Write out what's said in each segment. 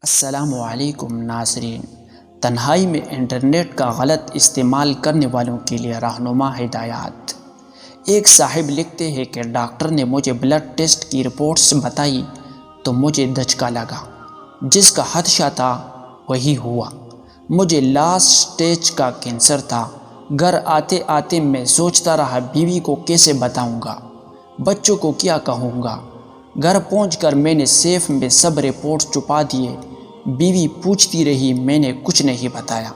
السلام علیکم ناظرین۔ تنہائی میں انٹرنیٹ کا غلط استعمال کرنے والوں کے لیے رہنما ہدایات۔ ایک صاحب لکھتے ہیں کہ ڈاکٹر نے مجھے بلڈ ٹیسٹ کی رپورٹس بتائی تو مجھے دھچکا لگا۔ جس کا خدشہ تھا وہی ہوا۔ مجھے لاسٹ سٹیج کا کینسر تھا۔ گھر آتے آتے میں سوچتا رہا بیوی کو کیسے بتاؤں گا، بچوں کو کیا کہوں گا۔ گھر پہنچ کر میں نے سیف میں سب رپورٹ چھپا دیے۔ بیوی پوچھتی رہی، میں نے کچھ نہیں بتایا،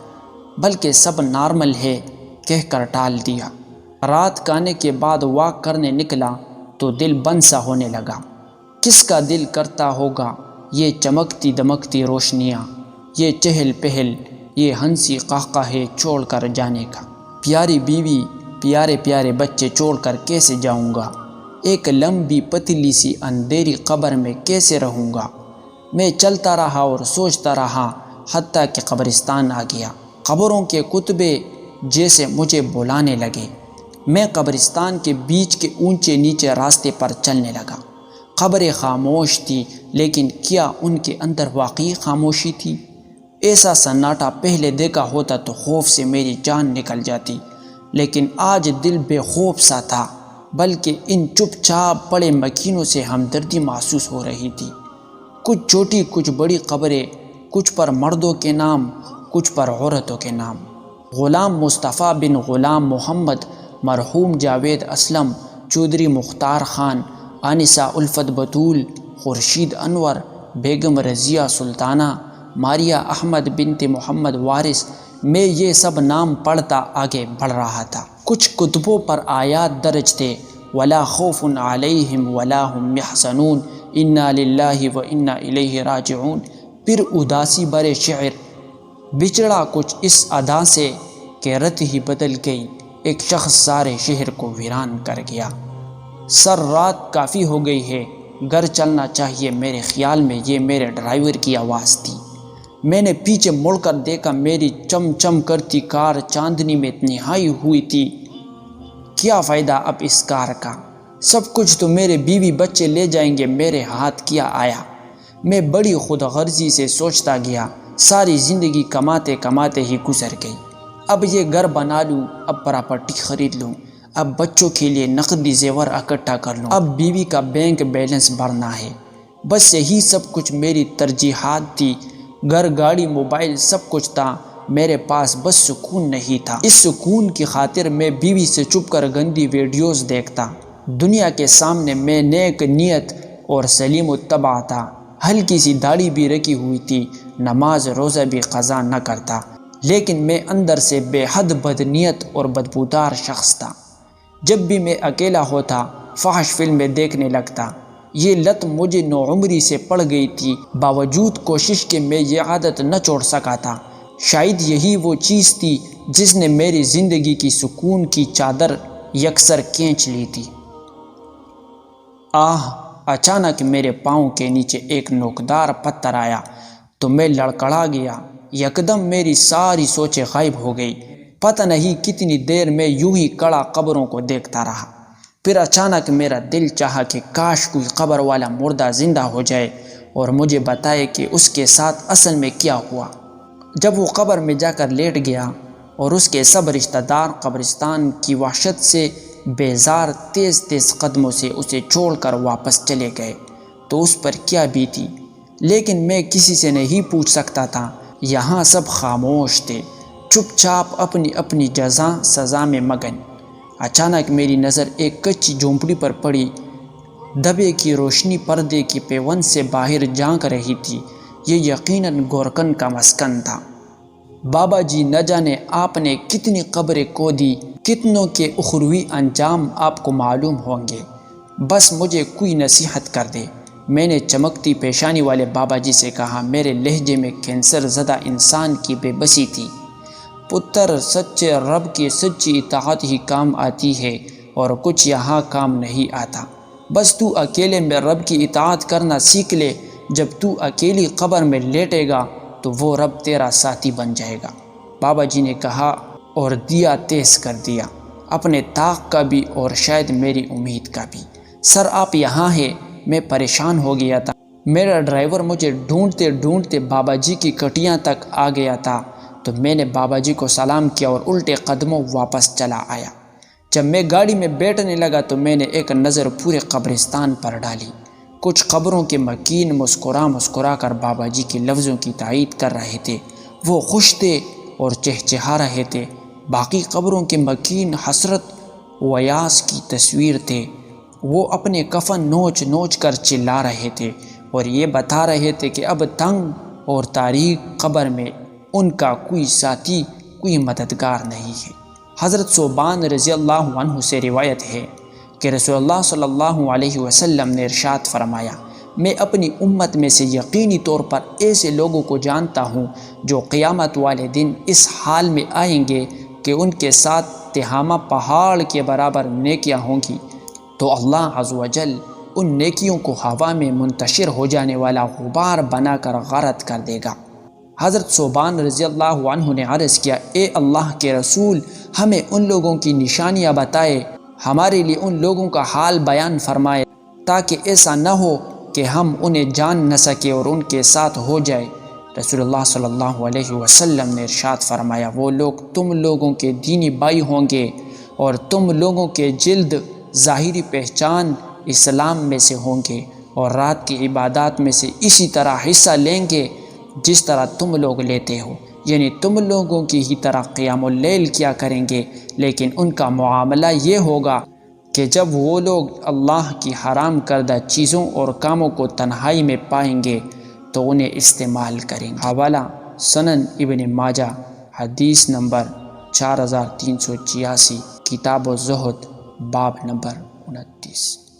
بلکہ سب نارمل ہے کہہ کر ٹال دیا۔ رات کھانے کے بعد واک کرنے نکلا تو دل بند سا ہونے لگا۔ کس کا دل کرتا ہوگا یہ چمکتی دمکتی روشنیاں، یہ چہل پہل، یہ ہنسی قہقہے چھوڑ کر جانے کا۔ پیاری بیوی، پیارے پیارے بچے چھوڑ کر کیسے جاؤں گا؟ ایک لمبی پتلی سی اندھیری قبر میں کیسے رہوں گا؟ میں چلتا رہا اور سوچتا رہا حتیٰ کہ قبرستان آ گیا۔ قبروں کے کتبے جیسے مجھے بلانے لگے۔ میں قبرستان کے بیچ کے اونچے نیچے راستے پر چلنے لگا۔ قبریں خاموش تھی، لیکن کیا ان کے اندر واقعی خاموشی تھی؟ ایسا سناٹا پہلے دیکھا ہوتا تو خوف سے میری جان نکل جاتی، لیکن آج دل بے خوف سا تھا، بلکہ ان چپ چاپ پڑے مکینوں سے ہمدردی محسوس ہو رہی تھی۔ کچھ چھوٹی کچھ بڑی قبریں، کچھ پر مردوں کے نام، کچھ پر عورتوں کے نام۔ غلام مصطفیٰ بن غلام محمد، مرحوم جاوید اسلم، چودھری مختار خان، آنسہ الفت بطول، خورشید انور، بیگم رضیہ سلطانہ، ماریہ احمد بنت محمد وارث۔ میں یہ سب نام پڑھتا آگے بڑھ رہا تھا۔ کچھ کتبوں پر آیات درج تھے، وَلَا خَوْفٌ عَلَيْهِمْ وَلَا هُمْ يَحْزَنُونَ اِنَّا لِلَّهِ وَإِنَّا إِلَيْهِ رَاجِعُونَ۔ پھر اداسی برے شعر، بچڑا کچھ اس ادا سے کہ رت ہی بدل گئی، ایک شخص سارے شہر کو ویران کر گیا۔ سر رات کافی ہو گئی ہے، گھر چلنا چاہیے، میرے خیال میں یہ میرے ڈرائیور کی آواز تھی۔ میں نے پیچھے مڑ کر دیکھا، میری چم چم کرتی کار چاندنی میں نہائی ہوئی تھی۔ کیا فائدہ اب اس کار کا؟ سب کچھ تو میرے بیوی بچے لے جائیں گے، میرے ہاتھ کیا آیا؟ میں بڑی خود غرضی سے سوچتا گیا۔ ساری زندگی کماتے کماتے ہی گزر گئی۔ اب یہ گھر بنا لوں، اب پراپرٹی خرید لوں، اب بچوں کے لیے نقدی زیور اکٹھا کر لوں، اب بیوی کا بینک بیلنس بھرنا ہے۔ بس یہی سب کچھ میری ترجیحات تھی۔ گھر، گاڑی، موبائل، سب کچھ تھا، میرے پاس بس سکون نہیں تھا۔ اس سکون کی خاطر میں بیوی سے چھپ کر گندی ویڈیوز دیکھتا۔ دنیا کے سامنے میں نیک نیت اور سلیم الطبع تھا، ہلکی سی داڑھی بھی رکھی ہوئی تھی، نماز روزہ بھی قضا نہ کرتا، لیکن میں اندر سے بے حد بد نیت اور بدبودار شخص تھا۔ جب بھی میں اکیلا ہوتا فحش فلمیں دیکھنے لگتا۔ یہ لت مجھے نوعمری سے پڑ گئی تھی، باوجود کوشش کے میں یہ عادت نہ چھوڑ سکا تھا۔ شاید یہی وہ چیز تھی جس نے میری زندگی کی سکون کی چادر یکسر کھینچ لی تھی۔ اچانک میرے پاؤں کے نیچے ایک نوکدار پتھر آیا تو میں لڑکھڑا گیا۔ یکدم میری ساری سوچیں غائب ہو گئی۔ پتہ نہیں کتنی دیر میں یوں ہی کھڑا قبروں کو دیکھتا رہا۔ پھر اچانک میرا دل چاہا کہ کاش کوئی قبر والا مردہ زندہ ہو جائے اور مجھے بتائے کہ اس کے ساتھ اصل میں کیا ہوا۔ جب وہ قبر میں جا کر لیٹ گیا اور اس کے سب رشتہ دار قبرستان کی وحشت سے بیزار تیز تیز قدموں سے اسے چھوڑ کر واپس چلے گئے تو اس پر کیا بیتی؟ لیکن میں کسی سے نہیں پوچھ سکتا تھا۔ یہاں سب خاموش تھے، چپ چاپ اپنی اپنی جزا سزا میں مگن۔ اچانک میری نظر ایک کچی جھونپڑی پر پڑی۔ دبے کی روشنی پردے کی پیون سے باہر جھانک رہی تھی۔ یہ یقیناً گورکن کا مسکن تھا۔ بابا جی، نہ جانے آپ نے کتنی قبریں کھودی، کتنوں کے اخروی انجام آپ کو معلوم ہوں گے، بس مجھے کوئی نصیحت کر دے۔ میں نے چمکتی پیشانی والے بابا جی سے کہا۔ میرے لہجے میں کینسر زدہ انسان کی بے بسی تھی۔ پتر، سچے رب کی سچی اطاعت ہی کام آتی ہے اور کچھ یہاں کام نہیں آتا۔ بس تو اکیلے میں رب کی اطاعت کرنا سیکھ لے۔ جب تو اکیلی قبر میں لیٹے گا تو وہ رب تیرا ساتھی بن جائے گا، بابا جی نے کہا اور دیا تیز کر دیا، اپنے طاق کا بھی اور شاید میری امید کا بھی۔ سر، آپ یہاں ہیں؟ میں پریشان ہو گیا تھا۔ میرا ڈرائیور مجھے ڈھونڈتے ڈھونڈتے بابا جی کی کٹیاں تک آ گیا تھا تو میں نے بابا جی کو سلام کیا اور الٹے قدموں واپس چلا آیا۔ جب میں گاڑی میں بیٹھنے لگا تو میں نے ایک نظر پورے قبرستان پر ڈالی۔ کچھ قبروں کے مکین مسکرا کر بابا جی کے لفظوں کی تائید کر رہے تھے، وہ خوش تھے اور چہچہا رہے تھے۔ باقی قبروں کے مکین حسرت و یاس کی تصویر تھے، وہ اپنے کفن نوچ نوچ کر چلا رہے تھے اور یہ بتا رہے تھے کہ اب تنگ اور تاریک قبر میں ان کا کوئی ساتھی، کوئی مددگار نہیں ہے۔ حضرت ثوبان رضی اللہ عنہ سے روایت ہے کہ رسول اللہ صلی اللہ علیہ وسلم نے ارشاد فرمایا، میں اپنی امت میں سے یقینی طور پر ایسے لوگوں کو جانتا ہوں جو قیامت والے دن اس حال میں آئیں گے کہ ان کے ساتھ تہامہ پہاڑ کے برابر نیکیاں ہوں گی، تو اللہ عز و جل ان نیکیوں کو ہوا میں منتشر ہو جانے والا غبار بنا کر غارت کر دے گا۔ حضرت ثوبان رضی اللہ عنہ نے عرض کیا، اے اللہ کے رسول، ہمیں ان لوگوں کی نشانیاں بتائے، ہمارے لیے ان لوگوں کا حال بیان فرمائے تاکہ ایسا نہ ہو کہ ہم انہیں جان نہ سکے اور ان کے ساتھ ہو جائے۔ رسول اللہ صلی اللہ علیہ وسلم نے ارشاد فرمایا، وہ لوگ تم لوگوں کے دینی بھائی ہوں گے اور تم لوگوں کے جلد ظاہری پہچان اسلام میں سے ہوں گے اور رات کی عبادات میں سے اسی طرح حصہ لیں گے جس طرح تم لوگ لیتے ہو، یعنی تم لوگوں کی ہی طرح قیام اللیل کیا کریں گے، لیکن ان کا معاملہ یہ ہوگا کہ جب وہ لوگ اللہ کی حرام کردہ چیزوں اور کاموں کو تنہائی میں پائیں گے تو انہیں استعمال کریں گے۔ حوالہ سنن ابن ماجہ، حدیث نمبر 4386، کتاب الزہد، باب نمبر 29۔